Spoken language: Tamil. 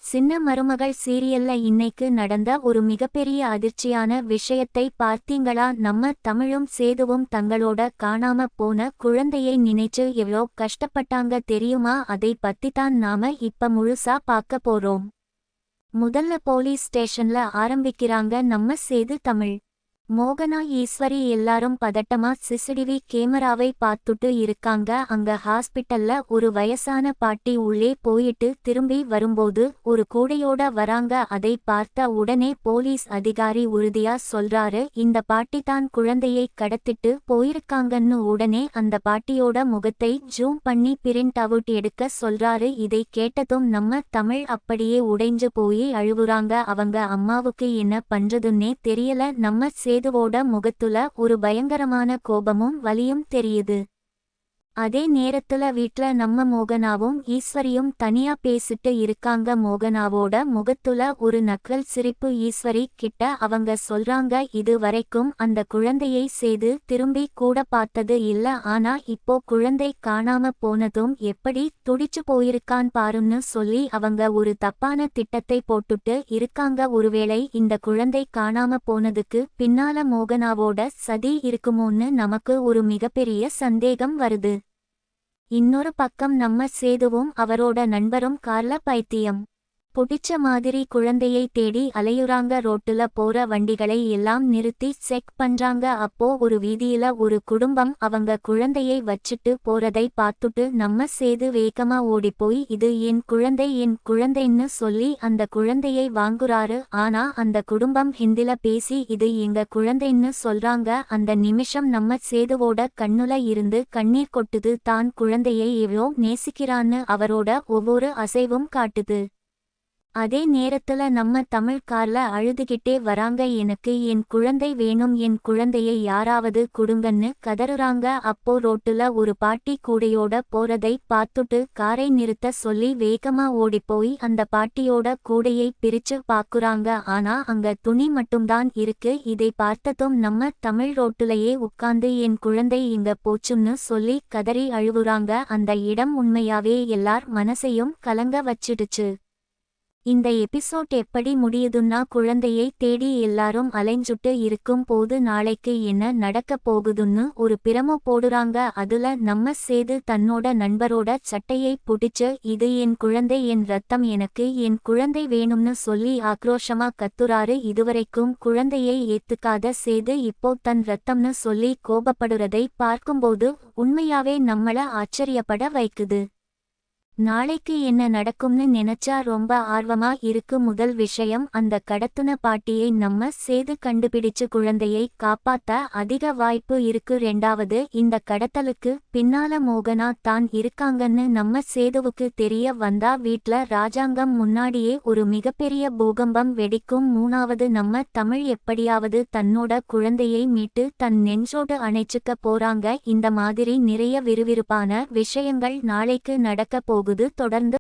சின்ன மருமகள் சீரியல்ல இன்னைக்கு நடந்த ஒரு மிகப்பெரிய அதிர்ச்சியான விஷயத்தை பார்த்தீங்களா? நம்ம தமிழும் சேதுவும் தங்களோட காணாம போன குழந்தையை நினைச்சு எவ்வளோ கஷ்டப்பட்டாங்க தெரியுமா? அதை பத்திதான் நாம இப்ப முழுசா பார்க்க போறோம். முதல்ல போலீஸ் ஸ்டேஷன்ல ஆரம்பிக்கிறாங்க நம்ம சேது தமிழ். மோகனா ஈஸ்வரி எல்லாரும் பதட்டமா சிசிடிவி கேமராவை பார்த்துட்டு இருக்காங்க. அங்க ஹாஸ்பிட்டல்ல ஒரு வயசான பாட்டி உள்ளே போயிட்டு திரும்பி வரும்போது ஒரு கூடையோட வராங்க. அதை பார்த்த உடனே போலீஸ் அதிகாரி உறுதியா சொல்றாரு, இந்த பாட்டி தான் குழந்தையை கடத்திட்டு போயிருக்காங்கன்னு. உடனே அந்த பாட்டியோட முகத்தை ஜூம் பண்ணி பிரிண்ட் அவுட் எடுக்க சொல்றாரு. இதை கேட்டதும் நம்ம தமிழ் அப்படியே உடைஞ்சு போய் அழுவுறாங்க. அவங்க அம்மாவுக்கு என்ன பண்றதுன்னே தெரியல. நம்ம சேதுவோட முகத்துல ஒரு பயங்கரமான கோபமும் வலியும் தெரியுது. அதே நேரத்துல வீட்ல நம்ம மோகனாவும் ஈஸ்வரியும் தனியா பேசிட்டு இருக்காங்க. மோகனாவோட முகத்துல ஒரு நக்கல் சிரிப்பு. ஈஸ்வரி கிட்ட அவங்க சொல்றாங்க, இது வரைக்கும் அந்த குழந்தையை சேது திரும்பி கூட பார்த்தது இல்ல. ஆனா இப்போ குழந்தை காணாம போனதும் எப்படி துடிச்சு போயிருக்கான் பாருன்னு சொல்லி அவங்க ஒரு தப்பான திட்டத்தை போட்டுட்டு இருக்காங்க. ஒருவேளை இந்த குழந்தை காணாம போனதுக்கு பின்னால மோகனாவோட சதி இருக்குமோன்னு நமக்கு ஒரு மிகப்பெரிய சந்தேகம் வருது. இன்னொரு பக்கம் நம்ம சேதுவும் அவரோட நண்பரும் கார்ல பைத்தியம் புடிச்ச மாதிரி குழந்தையை தேடி அலையுறாங்க. ரோட்டுல போற வண்டிகளை எல்லாம் நிறுத்தி செக் பண்றாங்க. அப்போ ஒரு வீதியில ஒரு குடும்பம் அவங்க குழந்தையை வச்சுட்டு போறதை பார்த்துட்டு நம்ம சேது வேகமா ஓடிப்போய், இது என் குழந்தைன்னு சொல்லி அந்த குழந்தையை வாங்குறாரு. ஆனா அந்த குடும்பம் ஹிந்தில பேசி இது எங்க குழந்தைன்னு சொல்றாங்க. அந்த நிமிஷம் நம்ம சேதுவோட கண்ணுல இருந்து கண்ணீர் கொட்டுது. தான் குழந்தையை எவ்வளோ நேசிக்கிறான்னு அவரோட ஒவ்வொரு அசைவும் காட்டுது. அதே நேரத்துல நம்ம தமிழ் கார்ல அழுதுகிட்டே வராங்க. எனக்கு என் குழந்தை வேணும், என் குழந்தையை யாராவது குடுங்கன்னு கதறுறாங்க. அப்போ ரோட்டுல ஒரு பாட்டி கூடையோட போறதை பார்த்துட்டு காரை நிறுத்த சொல்லி வேகமா ஓடிப்போய் அந்த பாட்டியோட கூடையை பிரிச்சு பாக்குறாங்க. ஆனா அங்க துணி மட்டும்தான் இருக்கு. இதை பார்த்ததும் நம்ம தமிழ் ரோட்டுலயே உட்கார்ந்து என் குழந்தை இங்க போச்சுன்னு சொல்லி கதறி அழுவுறாங்க. அந்த இடம் உண்மையாவே எல்லார் மனசையும் கலங்க வச்சிடுச்சு. இந்த எபிசோட் எப்படி முடியுதுன்னா, குழந்தையை தேடி எல்லாரும் அலைஞ்சுட்டு இருக்கும் போது நாளைக்கு என்ன நடக்க போகுதுன்னு ஒரு பிரமோ போடுறாங்க. அதுல நம்ம சேது தன்னோட நண்பரோட சட்டையை புடிச்சு, இது என் குழந்தை, என் ரத்தம், எனக்கு என் குழந்தை வேணும்னு சொல்லி ஆக்ரோஷமா கத்துறாரு. இதுவரைக்கும் குழந்தையை ஏத்துக்காத சேது இப்போ தன் ரத்தம்னு சொல்லி கோபப்படுறதை பார்க்கும்போது உண்மையாவே நம்மள ஆச்சரியப்பட வைக்குது. நாளைக்கு என்ன நடக்கும்னு நினைச்சா ரொம்ப ஆர்வமா இருக்கு. முதல் விஷயம், அந்த கடத்துன பாட்டியை நம்ம சேது கண்டுபிடிச்சு குழந்தையை காப்பாத்த அதிக வாய்ப்பு இருக்கு. ரெண்டாவது, இந்த கடத்தலுக்கு பின்னால மோகனா தான் இருக்காங்கன்னு நம்ம சேதுவுக்கு தெரிய வந்தா வீட்ல ராஜாங்கம் முன்னாடியே ஒரு மிகப்பெரிய பூகம்பம் வெடிக்கும். மூணாவது, நம்ம தமிழ் எப்படியாவது தன்னோட குழந்தையை மீட்டு தன் நெஞ்சோடு அணைச்சுக்க போறாங்க. இந்த மாதிரி நிறைய விறுவிறுப்பான விஷயங்கள் நாளைக்கு நடக்க போகுது. தொடர்ந்து